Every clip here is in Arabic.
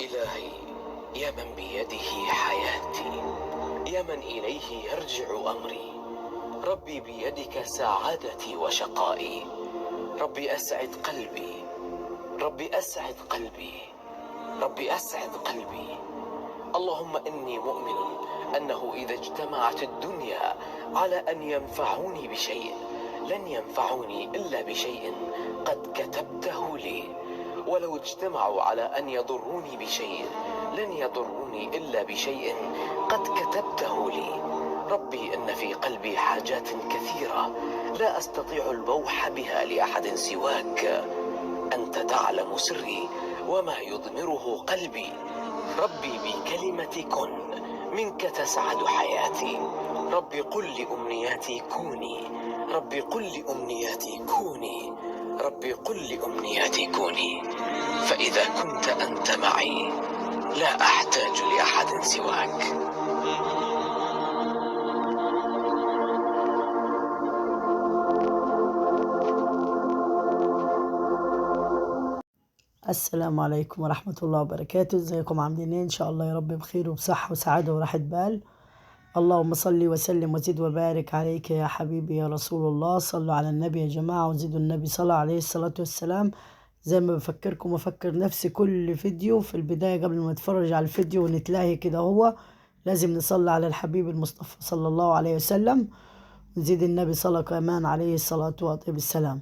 إلهي، يا من بيده حياتي، يا من إليه يرجع أمري، ربي بيدك سعادتي وشقائي، ربي أسعد قلبي، ربي أسعد قلبي، ربي أسعد قلبي. اللهم إني مؤمن أنه إذا اجتمعت الدنيا على أن ينفعوني بشيء لن ينفعوني إلا بشيء قد كتبته لي، ولو اجتمعوا على أن يضروني بشيء لن يضروني إلا بشيء قد كتبته لي. ربي إن في قلبي حاجات كثيرة لا أستطيع البوح بها لأحد سواك، أنت تعلم سري وما يضمره قلبي. ربي بكلمة كن منك تسعد حياتي، ربي قل لأمنياتي كوني، ربي قل لأمنياتي كوني، ربي قل لأمنياتي كوني، فإذا كنت أنت معي لا أحتاج لأحد سواك. السلام عليكم ورحمة الله وبركاته. ازيكم عاملين ايه؟ ان شاء الله يا رب بخير وبصحة وسعادة وراحة بال. اللهم صل وسلم وزد وبارك عليك يا حبيبي يا رسول الله. صلوا على النبي يا جماعة وزيدوا النبي صلى عليه الصلاة والسلام. زي ما بفكركم وافكر نفسي كل فيديو في البداية قبل ما نتفرج على الفيديو ونتلاهي كده، هو لازم نصلي على الحبيب المصطفى صلى الله عليه وسلم، ونزيد النبي صلى كمان عليه الصلاة والسلام.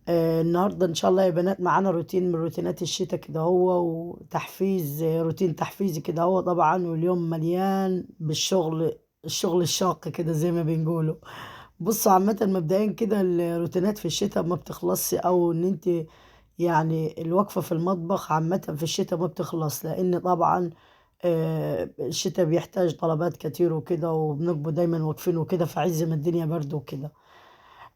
النهارده ان شاء الله يا بنات معانا روتين من روتينات الشتاء كده، هو وتحفيز، روتين تحفيزي كده هو طبعا، واليوم مليان بالشغل، الشغل الشاق كده زي ما بنقوله. بصوا عامة مبدئيا كده الروتينات في الشتاء ما بتخلصش، او ان انت يعني الوقفة في المطبخ عامة في الشتاء ما بتخلص، لان طبعا الشتاء بيحتاج طلبات كتير وكده، وبنبقوا دايما واقفين وكده في عز ما الدنيا برد وكده.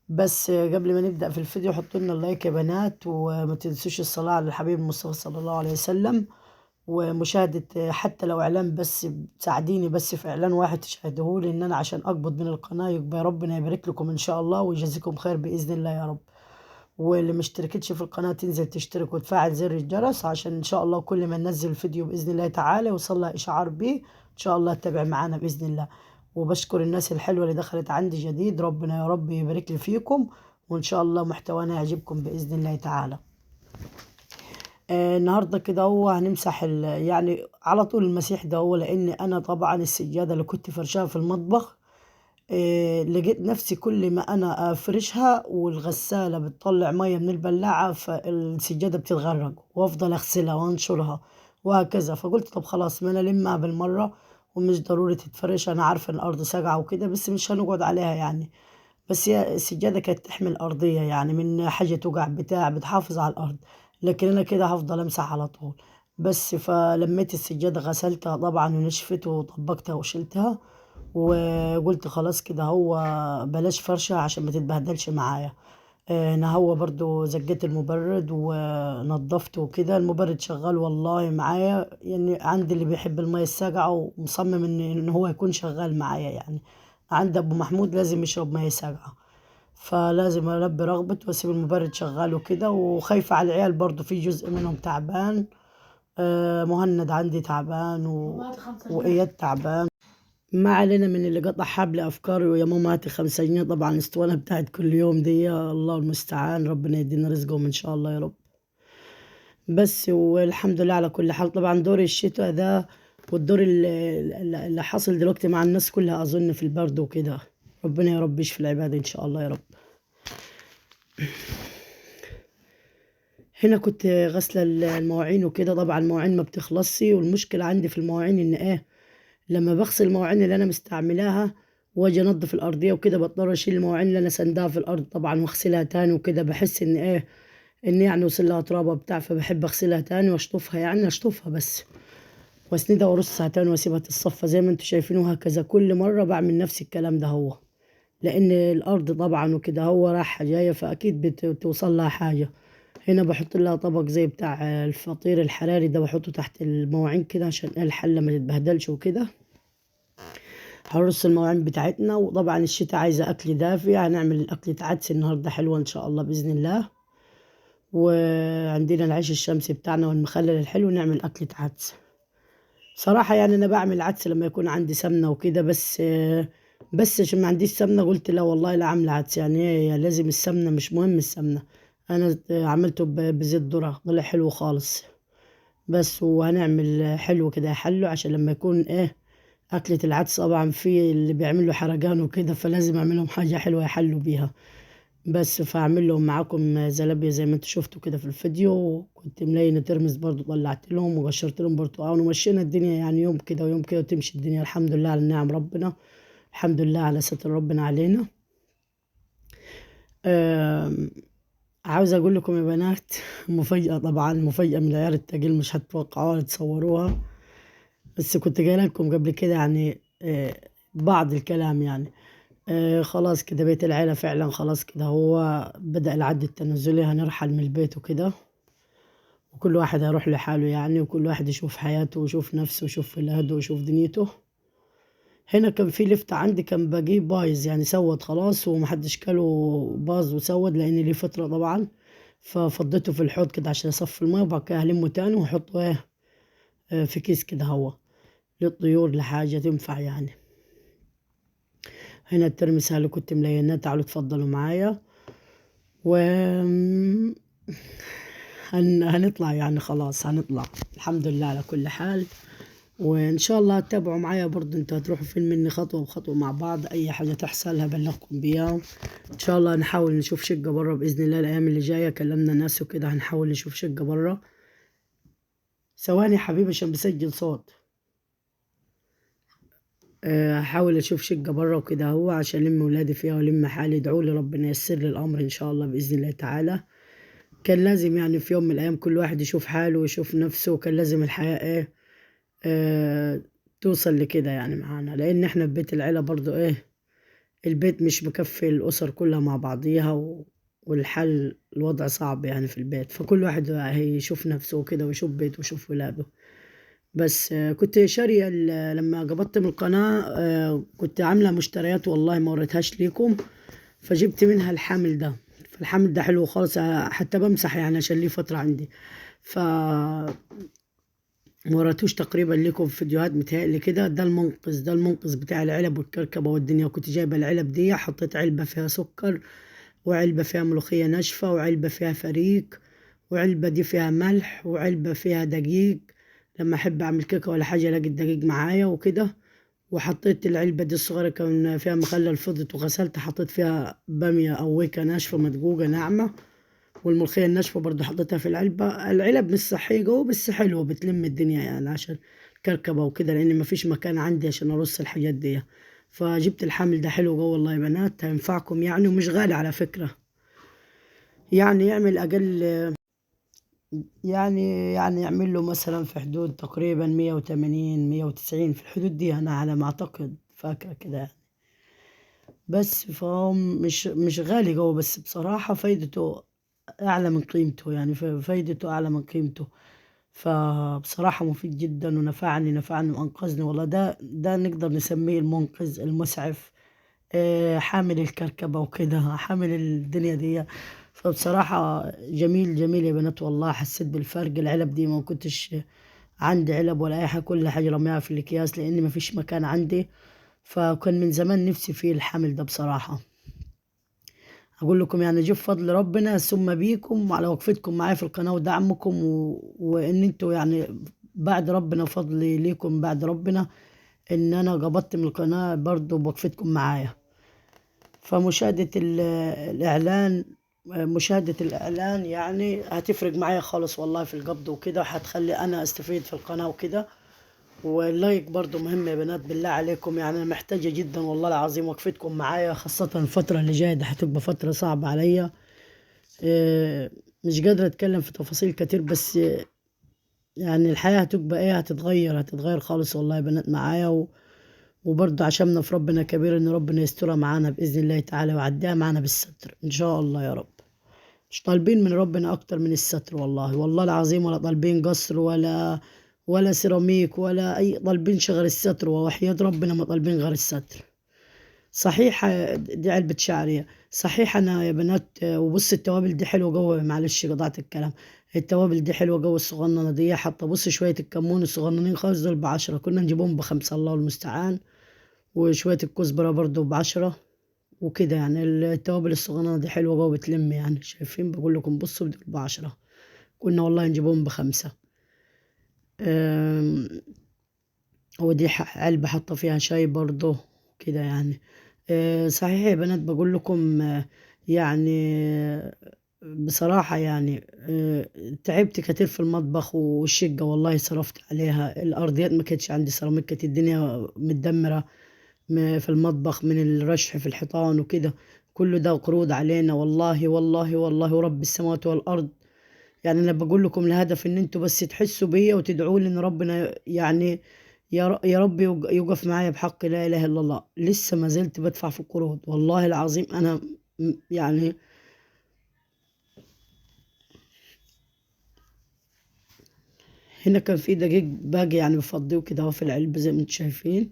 بس قبل ما نبدأ في الفيديو حطوا لنا اللايك يا بنات، وما تنسوش الصلاة على الحبيب المصطفى صلى الله عليه وسلم، ومشاهدة حتى لو إعلان بس، تساعديني بس في إعلان واحد تشاهدوه، لأن أنا عشان أقبض من القناة يبقى ربنا يبارك لكم إن شاء الله ويجازيكم خير بإذن الله يا رب. واللي مشتركتش في القناة تنزل تشترك وتفعل زر الجرس، عشان إن شاء الله كل ما ننزل فيديو بإذن الله تعالى يوصلها إشعار بيه إن شاء الله تتابع معانا بإذن الله. وبشكر الناس الحلوة اللي دخلت عندي جديد، ربنا يا رب يبارك لي فيكم، وإن شاء الله محتوانا يعجبكم بإذن الله تعالى. النهاردة كده هو هنمسح يعني على طول المسيح ده هو، لأن أنا طبعا السجادة اللي كنت فرشاها في المطبخ لقيت نفسي كل ما أنا أفرشها والغسالة بتطلع مية من البلاعة فالسجادة بتتغرق، وأفضل أغسلها وأنشرها وهكذا. فقلت طب خلاص ما أنا ألمها بالمرة، ومش ضروري تتفرش، أنا عارفة إن الأرض ساقعة وكده بس مش هنقعد عليها يعني. بس هي السجادة كانت تحمل أرضية، يعني من حاجة توجع بتاع بتحافظ على الأرض، لكن أنا كده هفضل أمسح على طول. بس فلميت السجادة غسلتها طبعا ونشفت وطبقتها وشلتها، وقلت خلاص كده هو بلاش فرشة عشان ما تتبهدلش معايا. انا هو برضو زجيت المبرد ونضفته وكده، المبرد شغال والله معايا، يعني عندي اللي بيحب المية الساقعة ومصمم ان هو يكون شغال معايا، يعني عند ابو محمود لازم يشرب مية ساقعة، فلازم البي رغبته واسيب المبرد شغال وكده. وخايفة على العيال برضو، في جزء منهم تعبان، مهند عندي تعبان وإياد تعبان. ما علينا من اللي قطع حبل أفكاري ويا ماما هاتي 5 جنيه، طبعا الاسطوانة بتاعت كل يوم دي، يا الله المستعان، ربنا يدينا رزقهم إن شاء الله يا رب. بس والحمد لله على كل حال. طبعا دور الشتاء ده والدور اللي حاصل دلوقتي مع الناس كلها أظن في البرد وكده، ربنا يا رب يشفي العباد إن شاء الله يا رب. هنا كنت غسلة المواعين وكده، طبعا المواعين ما بتخلصش، والمشكلة عندي في المواعين إن إيه، لما بغسل المواعين اللي انا مستعملاها واجي انضف الارضيه وكده بضطر اشيل المواعين اللي انا سندها في الارض طبعا واغسلها تاني وكده، بحس ان ايه، ان يعني وصل لها ترابه بتاع، فبحب اغسلها تاني واشطفها، يعني اشطفها بس واسندها وارصها تاني واسيبها تتصفى زي ما انتم شايفين، وهكذا كل مره بعمل نفس الكلام ده هو، لان الارض طبعا وكده هو رايحه جايه فاكيد بتوصل لها حاجه. هنا بحط لها طبق زي بتاع الفطير الحراري ده، بحطه تحت المواعين كده عشان الحله ما تتبهدلش وكده. هنرص المواعين بتاعتنا، وطبعا الشتاء عايزة أكل دافي، هنعمل أكلة عدس النهاردة حلوة إن شاء الله بإذن الله. وعندنا العيش الشمسي بتاعنا والمخلل الحلو، نعمل أكلة عدس. صراحة يعني أنا بعمل عدس لما يكون عندي سمنة وكده، بس عشان ما عنديش سمنة قلت لا والله لا عاملة عدس، يعني هي لازم السمنة، مش مهم السمنة. أنا عملته بزيت ذرة، طلع حلو خالص. بس وهنعمل حلو كده يحلو، عشان لما يكون أكلة العدس طبعا في اللي بيعملوا حرقان وكده، فلازم أعملهم حاجة حلوة يحلوا بيها. بس فأعمل لهم معاكم زلابية زي ما انتوا شفتوا كده في الفيديو. كنت ملينة ترمس برضو، طلعت لهم وقشرت لهم برتقال، ومشينا الدنيا يعني يوم كده ويوم كده، وتمشي الدنيا الحمد لله على نعم ربنا، الحمد لله على ستر ربنا علينا. آم، عاوز اقول لكم يا بنات مفاجأة، طبعا مفاجأة من العيار التقيل، مش هتتوقعوها ولا تصوروها. بس كنت قايل لكم قبل كده يعني بعض الكلام يعني. خلاص كده بيت العيلة فعلا خلاص كده هو بدأ العد التنازلي، هنرحل من البيت وكده، وكل واحد هيروح لحاله يعني، وكل واحد يشوف حياته ويشوف نفسه ويشوف ولاده ويشوف دنيته. هنا كان في لفت عندي كان باقي بايظ يعني، سود خلاص ومحدش كله، باظ وسود لأن ليه فترة طبعا. ففضيته في الحوض كده عشان أصفي المية، وبعد كده هلمه تاني وأحطه في كيس كده هوا للطيور لحاجة تنفع يعني. هنا الترمس اللي كنت مليناه، تعالوا اتفضلوا معايا. و هنطلع يعني، خلاص هنطلع الحمد لله على كل حال. وان شاء الله تتابعوا معايا برضه، انتوا هتروحوا فين مني خطوة بخطوة مع بعض، اي حاجة تحصل هبلغكم بيها. ان شاء الله نحاول نشوف شقة برا بإذن الله الايام اللي جاية، كلمنا ناس وكده هنحاول نشوف شقة برا. ثواني يا حبيبي عشان بسجل صوت. هحاول اشوف شقة برا وكده هو، عشان لم ولادي فيها ولم حالي. ادعوا لي ربنا ييسر لي الامر ان شاء الله باذن الله تعالى. كان لازم يعني في يوم من الايام كل واحد يشوف حاله ويشوف نفسه، وكان لازم الحياة آه توصل لكده يعني معانا، لان احنا في بيت العيلة برضو البيت مش مكفي الاسر كلها مع بعضيها، والحل الوضع صعب يعني في البيت، فكل واحد هيشوف نفسه وكده ويشوف بيته ويشوف ولاده. بس كنت شارية لما قبضت من القناة كنت عاملة مشتريات والله ما وريتهاش ليكم، فجبت منها الحامل ده. فالحامل ده حلو خالص، حتى بمسح يعني عشان ليه فترة عندي. ف وريتوش تقريبا لكم في فيديوهات متهيألي كده. ده المنقذ بتاع العلب والكركبة والدنيا. وكنت جايبة العلب دي، حطيت علبة فيها سكر، وعلبة فيها ملوخية ناشفة، وعلبة فيها فريك، وعلبة دي فيها ملح، وعلبة فيها دقيق لما أحب أعمل كيكة ولا حاجة ألاقي الدقيق معايا وكده. وحطيت العلبة دي الصغيرة كان فيها مخلل، فضت وغسلت، حطيت فيها بامية أو ويكة ناشفة مدقوقة ناعمة، والملوخية الناشفة برضو حطيتها في العلبة. العلب مش صحية جوه بس حلوة، بتلم الدنيا يعني عشان كركبة وكده، لأن مفيش مكان عندي عشان أرص الحاجات دي. فجبت الحامل ده حلو جوه والله يا بنات، هينفعكم يعني، ومش غالي على فكرة. يعني يعمل أقل يعني يعمل له مثلا في حدود تقريبا 180 190 في الحدود دي، أنا على ما أعتقد فاكرة كده يعني. بس فهو مش غالي جوه، بس بصراحة فايدته أعلى من قيمته يعني، فايدته أعلى من قيمته. فبصراحة مفيد جدا، ونفعني وأنقذني والله. ده نقدر نسميه المنقذ المسعف، حامل الكركبة وكده، حامل الدنيا دي. فبصراحة جميل جميل يا بنات والله، حسيت بالفرق. العلب دي ما كنتش عندي علب ولا أي حاجة، كل حاجة رميها في الأكياس لأن مفيش مكان عندي. فكان من زمان نفسي فيه الحمل ده بصراحة. أقول لكم يعني جيب فضل ربنا ثم بيكم على وقفتكم معايا في القناة ودعمكم، وإن انتوا يعني بعد ربنا، فضلي ليكم بعد ربنا إن أنا قبضت من القناة برضو بوقفتكم معايا. فمشاهدة الإعلان مشاهدة الإعلان يعني هتفرق معايا خالص والله في القبض وكده، وهتخلي أنا أستفيد في القناة وكده. واللايك برضو مهم يا بنات بالله عليكم، يعني أنا محتاجة جدا والله العظيم وقفتكم معايا، خاصة الفترة اللي جاية دي هتبقى فترة صعبة عليا. مش قادرة أتكلم في تفاصيل كتير، بس يعني الحياة هتبقى هتتغير خالص والله يا بنات معايا. وبرضه عشمنا في ربنا كبير إن ربنا يسترها معانا بإذن الله تعالى، ويعديها معانا بالستر إن شاء الله يا رب. مش طالبين من ربنا أكتر من الستر والله، والله العظيم، ولا طالبين قصر ولا سيراميك ولا أي، طالبين غير الستر، ووحياة ربنا ما طالبين غير الستر. صحيح دي علبة شعرية، صحيح انا يا بنات، وبص التوابل دي حلوه جوه، معلش قطعت الكلام. التوابل دي حلوه جوه الصغننه دي، حتى بص شويه الكمون الصغننين خالص دول ب10، كنا نجيبهم ب5، الله المستعان. وشويه الكزبره برضو ب10 وكده يعني. التوابل الصغننه دي حلوه جوه، بتلم يعني. شايفين؟ بقول لكم بصوا دول ب10، كنا والله نجيبهم ب5. أم، ودي علبه حاطه فيها شاي برضو كده يعني. صحيح يا بنات، بقول لكم يعني بصراحة يعني تعبت كتير في المطبخ، والشقة والله صرفت عليها. الأرضيات ما كانتش عندي سيراميك، كانت الدنيا متدمرة في المطبخ من الرشح في الحيطان وكده. كله ده قروض علينا، والله والله والله ورب السماوات والأرض. يعني أنا بقول لكم الهدف إن أنتوا بس تحسوا بيا وتدعوا لي إن ربنا يعني يا رب يوقف معايا بحق لا إله إلا الله. لسه ما زلت بدفع في القروض والله العظيم. أنا يعني هنا كان في دقيق باقي يعني بفضيه كده اهو في العلبة زي ما انتم شايفين،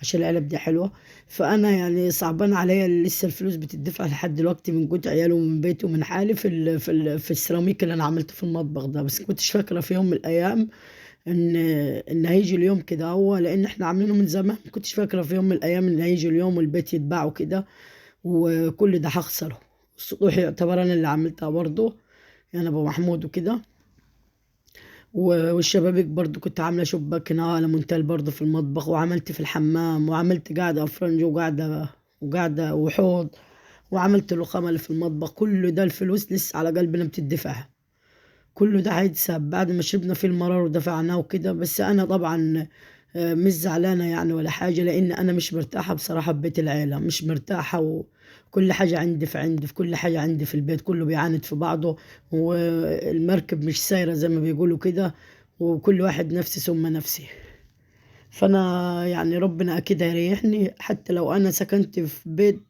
عشان العلب دي حلوة. فأنا يعني صعبان عليا لسه الفلوس بتدفع لحد دلوقتي من جود عياله ومن بيته ومن حالي في السيراميك اللي أنا عملته في المطبخ ده. بس كنتش فاكرة في يوم من الأيام إن هيجي اليوم كده هو، لأن إحنا عاملينه من زمان. ما كنتش فاكرة في يوم من الأيام إن هيجي اليوم والبيت يتباع وكده، وكل ده هخسره. السطوح يعتبر أنا اللي عملتها برضه، يعني أبو محمود وكده. والشبابيك برضو كنت عاملة شباك هنا على منتال برضو في المطبخ، وعملت في الحمام، وعملت قاعدة أفرنج وقاعدة وحوض، وعملت الرخامة اللي في المطبخ. كل ده الفلوس لسه على قلبنا بتدفع. كله ده هيتساب بعد ما شربنا فيه المرار ودفعناه وكده. بس أنا طبعا مش زعلانة يعني ولا حاجة، لأن أنا مش مرتاحة بصراحة ببيت العيلة، مش مرتاحة. وكل حاجة عندي في كل حاجة عندي في البيت كله بيعاند في بعضه، والمركب مش سايرة زي ما بيقولوا كده، وكل واحد نفسي ثم نفسي. فأنا يعني ربنا أكيد هيريحني، حتى لو أنا سكنت في بيت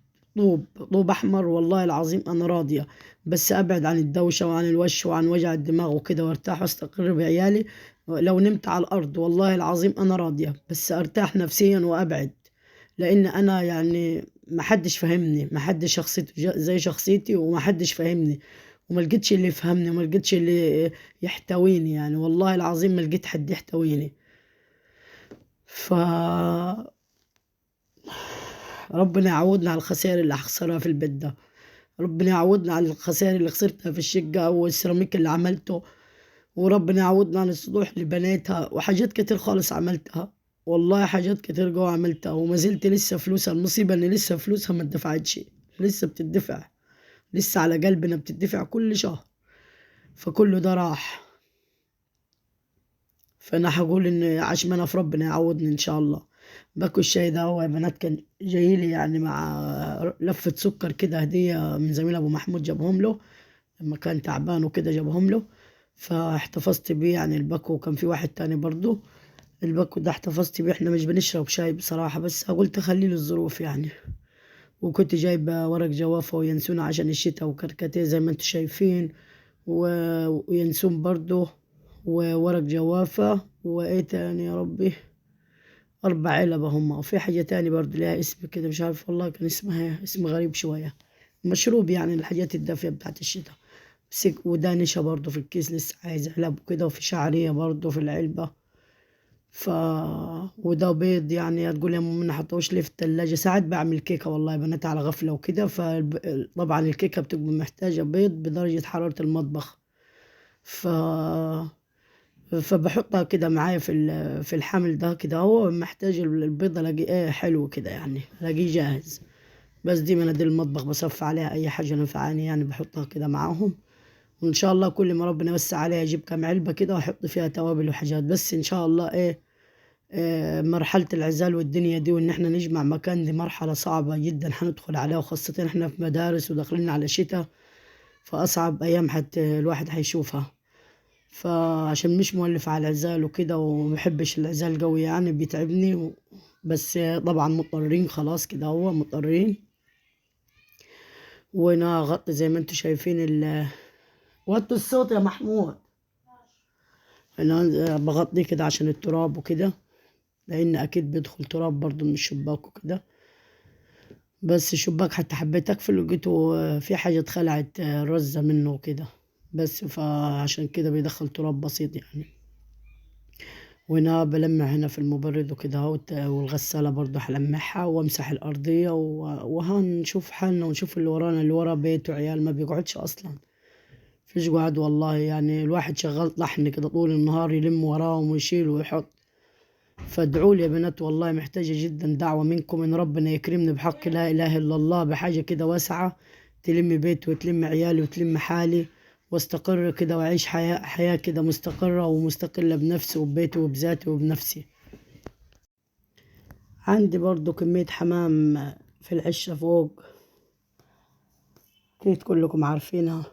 طوب أحمر، والله العظيم أنا راضية. بس أبعد عن الدوشة وعن الوش وعن وجع الدماغ وكده، وارتاح واستقر بعيالي. لو نمت على الأرض والله العظيم أنا راضية، بس أرتاح نفسيا وأبعد. لأن أنا يعني محدش فاهمني، محدش شخصيته زي شخصيتي، ومحدش فاهمني. وما لقيتش اللي يفهمني، وما لقيتش اللي يحتويني. يعني والله العظيم ما لقيت حد يحتويني. فربنا يعوضنا على الخسائر اللي هخسرها في البيت ده. ربنا يعوضنا على الخسائر اللي خسرتها في الشقة والسيراميك اللي عملته. وربنا يعوضنا عن السطوح اللي بنيتها وحاجات كتير خالص عملتها. والله حاجات كتير جوا عملتها، وما زلت لسه فلوسها. المصيبة ان لسه فلوسها ما اتدفعتش، لسه بتدفع، لسه على قلبنا بتدفع كل شهر. فكله ده راح. فانا هقول ان عشان انا في ربنا يعوضني ان شاء الله. باكل الشاي ده هو يا بنات كان جاي لي يعني مع لفة سكر كده هدية من زميل ابو محمود، جابهم له لما كان تعبان وكده، جابهم له. فاحتفظت بيه يعني الباكو، وكان في واحد تاني برضو. الباكو ده احتفظت بيه. احنا مش بنشرب شاي بصراحة، بس قلت خليه للظروف يعني. وكنت جايبة ورق جوافة وينسون عشان الشتاء، وكركديه زي ما انتم شايفين، وينسون برضو، وورق جوافة، وايه تاني يا ربي، 4 علبة هما. وفي حاجة تاني برضو ليها اسم كده مش عارف والله، كان اسمها اسم غريب شوية. مشروب يعني الحاجات الدافية بتاعت الشتاء. وده نشا برضو في الكيس لسه عايز علب وكده، وفي شعرية برضو في العلبة. ف وده بيض يعني. هتقول يا ماما ما حطوش ليه في التلاجة؟ ساعات بعمل كيكة والله يا بنات على غفلة وكده. فطبعا الكيكة بتبقى محتاجة بيض بدرجة حرارة المطبخ. ف فبحطها كده معايا في الحمل ده كده. هو محتاج البيض الاقيه ايه حلو كده يعني، الاقيه جاهز. بس دي مناديل المطبخ بصفي عليها اي حاجة نفعاني يعني، بحطها كده معاهم. وان شاء الله كل ما ربنا يوسع عليها اجيب كام علبة كده واحط فيها توابل وحاجات. بس ان شاء الله ايه، مرحلة العزال والدنيا دي وإن إحنا نجمع مكان، دي مرحلة صعبة جدا هندخل عليها، وخاصة إحنا في مدارس وداخلين على شتاء. فأصعب أيام حتى الواحد هيشوفها. فعشان مش مولف على العزال وكده، ومحبش العزال قوي يعني بيتعبني بس طبعا مضطرين خلاص كده، هو مضطرين. وأنا أغطي زي ما انتوا شايفين وطوا الصوت يا محمود. أنا بغطيه كده عشان التراب وكده، لأن أكيد بيدخل تراب برضو من الشباك وكده. بس الشباك حتى حبيت اقفل لقيته في حاجة اتخلعت رزة منه وكده، بس فعشان كده بيدخل تراب بسيط يعني. وهنا بلمع هنا في المبرد وكده اهوت، والغسالة برضه هلمعها وامسح الأرضية وهنشوف حالنا ونشوف اللي ورانا. اللي ورا بيت وعيال ما بيقعدش أصلا، فيش قعد والله. يعني الواحد شغال طحن كده طول النهار يلم وراهم ويشيل ويحط. فادعوا لي يا بنات والله، محتاجة جدا دعوة منكم إن ربنا يكرمني بحق لا إله إلا الله بحاجة كده واسعة تلم بيت وتلم عيالي وتلم حالي، واستقر كده وأعيش حياة كده مستقرة ومستقلة بنفسي وببيتي وبذاتي وبنفسي. عندي برضو كمية حمام في العشة فوق، أكيد كلكم عارفينها.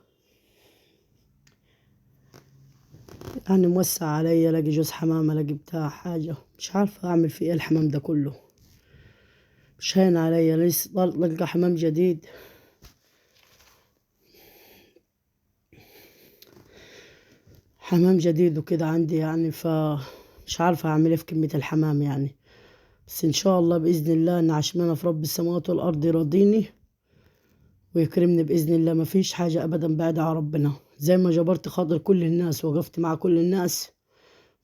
يعني موسع عليا، الاقي جوز حمام، الاقي بتاع حاجة مش عارفة اعمل فيه ايه الحمام ده كله. مش هين عليا لسه طلقة حمام جديد. حمام جديد وكده عندي يعني، مش عارفة اعمل ايه في كمية الحمام يعني. بس ان شاء الله بإذن الله ان عشمنا في رب السماوات والارض يرضيني ويكرمني بإذن الله. مفيش حاجة ابدا بعد عن ربنا، زي ما جبرت خاطر كل الناس وقفت مع كل الناس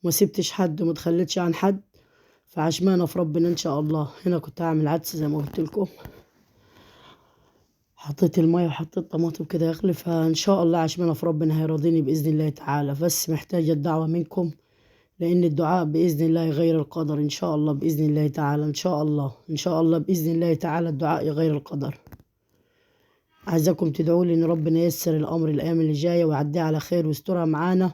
وما سبتش حد وما تخليتش عن حد، فعشمانة في ربنا ان شاء الله. هنا كنت هعمل عدس زي ما قلت لكم، حطيت المية وحطيت طماطم كده يغلي، فان شاء الله عشمانة في ربنا هيرضيني بإذن الله تعالى. بس محتاجة الدعوة منكم، لأن الدعاء بإذن الله يغير القدر إن شاء الله بإذن الله تعالى. إن شاء الله إن شاء الله بإذن الله تعالى الدعاء يغير القدر. عايزاكم تدعوا لي إن ربنا ييسر الأمر الأيام اللي جاية ويعديها على خير ويسترها معانا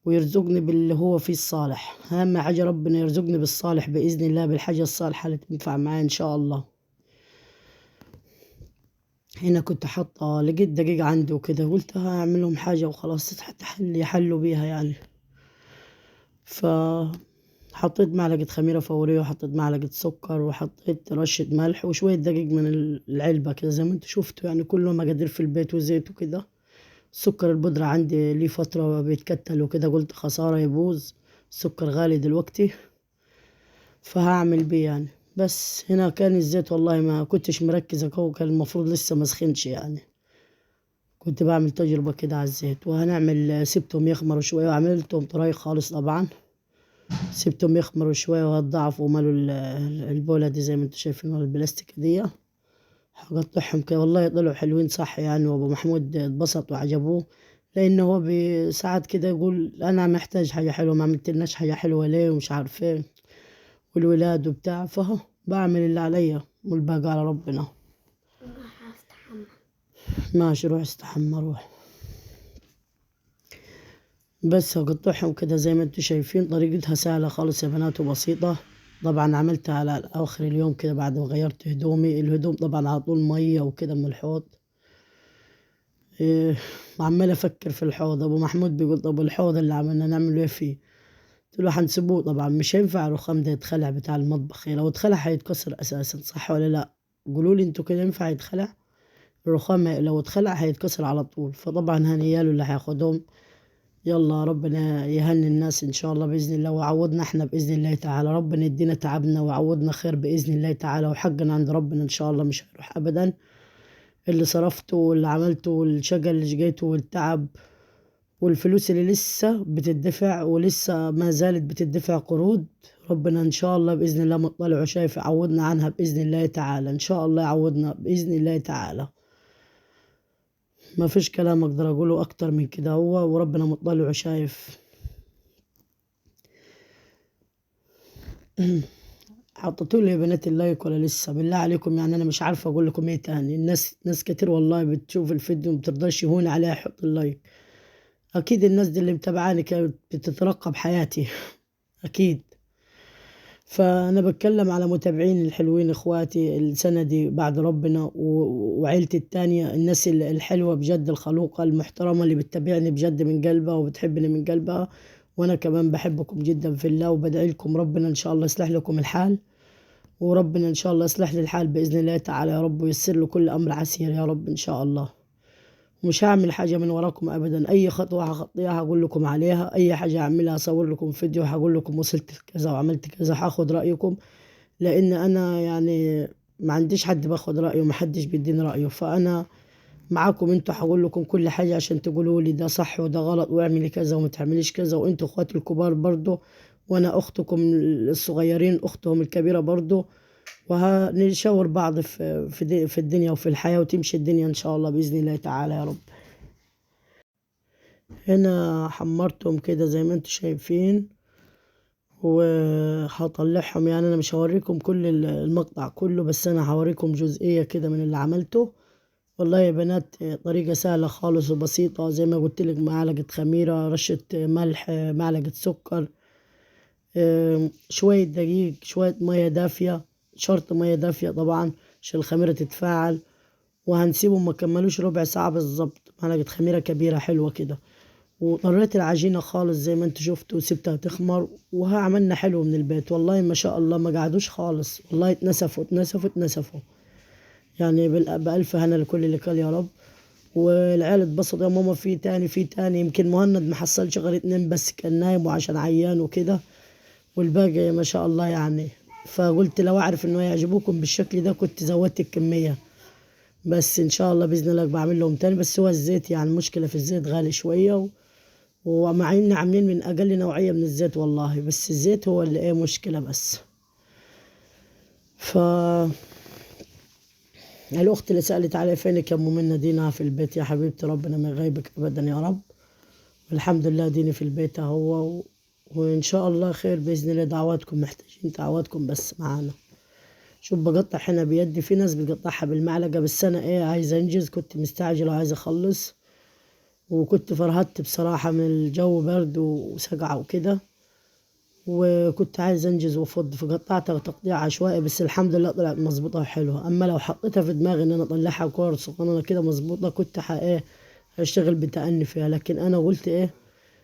ويرزقني باللي هو فيه الصالح. أهم حاجة ربنا يرزقني بالصالح بإذن الله، بالحاجة الصالحة اللي تنفع معايا إن شاء الله. هنا كنت حاطة لقيت دقيق عندي وكده، قلت هعمل لهم حاجة وخلاص حتى يحلوا بيها يعني. فحطيت معلقة خميرة فورية وحطيت معلقة سكر وحطيت رشة ملح وشوية دقيق من العلبة كده زي ما انتوا شفتوا يعني، كله مقادير في البيت وزيت وكده. السكر البودرة عندي ليه فترة بيتكتل وكده، قلت خسارة يبوظ، السكر غالي دلوقتي فهعمل بيه يعني. بس هنا كان الزيت والله ما كنتش مركزة، كان المفروض لسه مسخنش يعني، كنت بعمل تجربة كده على الزيت. وهنعمل سبتهم يخمروا شوية وعملتهم طري خالص طبعا، سبتهم يخمروا شوية وهتضعفوا ومالوا البولة دي زي ما انتوا شايفين البلاستيك دي. هقطعهم كده والله طلعوا حلوين صح يعني، وابو محمود اتبسط وعجبوه، لان هو ساعات كده يقول انا محتاج حاجة حلوة، ما عملتلناش حاجة حلوة ليه ومش عارف ايه، والولاد وبتاع. فهو بعمل اللي عليا والباقي على ربنا. ماشي روح استحمى روح. بس هقطعهم كده زي ما انتوا شايفين، طريقتها سهلة خالص يا بنات وبسيطة. طبعا عملتها على آخر اليوم كده بعد ما غيرت هدومي، الهدوم طبعا على طول مية وكده من الحوض. إيه، عمال أفكر في الحوض. أبو محمود بيقول طب الحوض اللي عملنا نعمل ايه فيه؟ قلت له هنسيبوه طبعا، مش هينفع الرخام ده يتخلع بتاع المطبخ، لو اتخلع هيتكسر أساسا صح ولا لأ؟ قولوا لي انتوا كده ينفع يتخلع؟ الرخام لو اتخلع هيتكسر على طول، فطبعا هنياله اللي هياخدهم. يلا ربنا يهني الناس ان شاء الله باذن الله، وعوضنا احنا باذن الله تعالى. ربنا يدينا تعبنا وعوضنا خير باذن الله تعالى، وحقنا عند ربنا ان شاء الله مش هيروح ابدا. اللي صرفته واللي عملته والشقة اللي شقيته والتعب والفلوس اللي لسه بتدفع ولسه ما زالت بتدفع قروض، ربنا ان شاء الله باذن الله مطلع وشايف يعوضنا عنها باذن الله تعالى. ان شاء الله يعوضنا باذن الله تعالى. ما فيش كلام اقدر اقوله اكتر من كده، هو وربنا مطلع وشايف. حطيتوا لي يا بنات اللايك ولا لسه؟ بالله عليكم يعني انا مش عارفه اقول لكم ايه تاني. ناس كتير والله بتشوف الفيديو ومبترضاش يهون عليها يحط اللايك. اكيد الناس دي اللي متابعاني كانت بتترقب حياتي اكيد. فانا بتكلم على متابعين الحلوين اخواتي السنه دي بعد ربنا وعيلتي التانية، الناس الحلوه بجد الخلوقه المحترمه اللي بتتابعني بجد من قلبها وبتحبني من قلبها. وانا كمان بحبكم جدا في الله، وبدعي لكم ربنا ان شاء الله يصلح لكم الحال، وربنا ان شاء الله يصلح لي الحال باذن الله تعالى يا رب، وييسر له كل امر عسير يا رب ان شاء الله. مش هعمل حاجه من وراكم ابدا، اي خطوه هخطيها هقول لكم عليها، اي حاجه هعملها هصور لكم فيديو هقول لكم وصلت كذا وعملت كذا، هاخد رايكم. لان انا يعني ما عنديش حد باخد رأيه، محدش بيديني رأيه، فأنا معاكم انتوا، هقول لكم كل حاجة عشان تقولوا لي ده صح وده غلط واعملي كذا وما تعمليش كذا، وانتوا اخواتي الكبار برضو، وانا اختكم الصغيرين اختهم الكبيرة برضو، وهنشاور بعض في الدنيا وفي الحياة، وتمشي الدنيا ان شاء الله بإذن الله تعالى يا رب. هنا حمرتهم كده زي ما انتوا شايفين، وهطلعهم. يعني انا مش هوريكم كل المقطع كله، بس انا هوريكم جزئية كده من اللي عملته. والله يا بنات طريقة سهلة خالص وبسيطة، زي ما قلت لك، معلقة خميرة، رشة ملح، معلقة سكر، شوية دقيق، شوية مية دافية، شرط مية دافية طبعا عشان الخميرة تتفاعل، وهنسيبهم ما كملوش ربع ساعة بالظبط. معلقة خميرة كبيرة حلوة كده، وطريت العجينة خالص زي ما انتوا شفتوا، وسبتها تخمر، وعملنا حلو من البيت. والله ما شاء الله ما قعدوش خالص، والله اتنسفوا. يعني بألف هنا لكل اللي كل يا رب. والعيال اتبسطوا يا ماما، في تاني. يمكن مهند محصلش غير 2 بس، كان نايم وعشان عيان وكده، والباقي ما شاء الله يعني. فقلت لو اعرف انه يعجبوكم بالشكل ده كنت زودت الكمية، بس ان شاء الله باذن الله بعمل لهم تاني. بس هو الزيت يعني المشكلة في الزيت غالي شوية، ومع ان عاملين من اقل نوعية من الزيت والله، بس الزيت هو اللي ايه مشكلة بس. ف الأخت اللي سألت علي فينك يا أم منى، دينا في البيت يا حبيبتي، ربنا ما يغيبك أبدا يا رب. الحمد لله ديني في البيت أهو، وإن شاء الله خير بإذن الله. دعواتكم، محتاجين دعواتكم بس معانا. شوف بقطع هنا بيدي، في ناس بتقطعها بالمعلقة، بس أنا إيه عايز أنجز، كنت مستعجل وعايز أخلص، وكنت فرهدت بصراحة من الجو برد وسقعة وكده، وكنت عايز انجز وافض، فقطعتها تقطيع عشوائي، بس الحمد لله طلعت مظبوطه وحلوه. اما لو حطيتها في دماغي ان انا اطلعها كور صغننه كده مظبوطه، كنت ايه هشتغل بتأني فيها. لكن انا قلت ايه،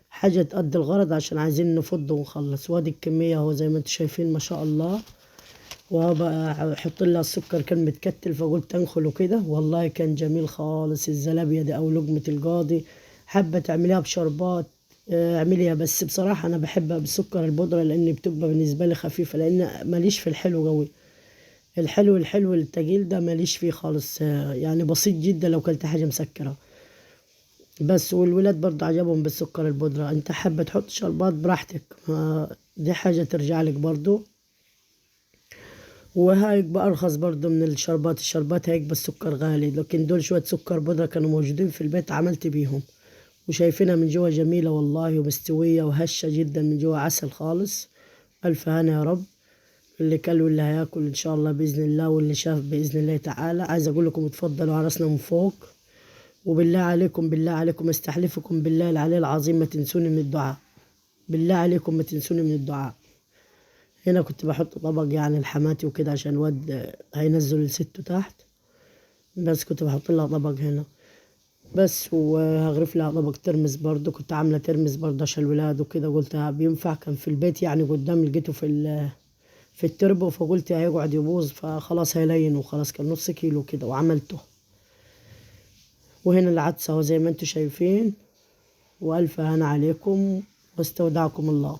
حاجه تأدي الغرض، عشان عايزين نفض ونخلص. وادي الكميه اهو زي ما انتم شايفين ما شاء الله. وبقى احط لها السكر كان متكتل، فقلت انخله كده. والله كان جميل خالص. الزلابيه دي او لقمه القاضي، حابه تعمليها بشربات اعمليها، بس بصراحه انا بحبها بالسكر البودره، لان بتبقى بالنسبه لي خفيفه، لان ماليش في الحلو قوي. الحلو التقيل ده ماليش فيه خالص، يعني بسيط جدا لو كلت حاجه مسكره بس. والولاد برضه عجبهم بالسكر البودره. انت حابه تحط شربات براحتك، دي حاجه ترجع لك برضه. وهيبقى أرخص برضه من الشربات هيبقى السكر غالي، لكن دول شوية سكر بودرة كانوا موجودين في البيت عملت بيهم. وشايفينها من جوا جميلة والله، ومستوية وهشة جدا من جوا، عسل خالص. ألف هنا يا رب اللي كل واللي هياكل إن شاء الله بإذن الله، واللي شاف بإذن الله تعالى. عايز أقول لكم اتفضلوا على راسنا من فوق، بالله عليكم استحلفكم بالله العلي العظيم ما تنسوني من الدعاء. بالله عليكم ما تنسوني من الدعاء. هنا كنت بحط طبق يعني لحماتي وكده، عشان الواد هينزل لسته تحت، بس كنت بحط لها طبق هنا بس. وهغرف لها طبق ترمس برضو، كنت عاملة ترمس برضو عشان الولاد وكده، قلت بينفع. كان في البيت يعني قدام، لقيته في التربو، فقلت هيقعد يبوظ، فخلاص هيلين وخلاص. كان نص كيلو كده وعملته. وهنا العدسة اهو زي ما انتوا شايفين. وألف هنا عليكم، واستودعكم الله.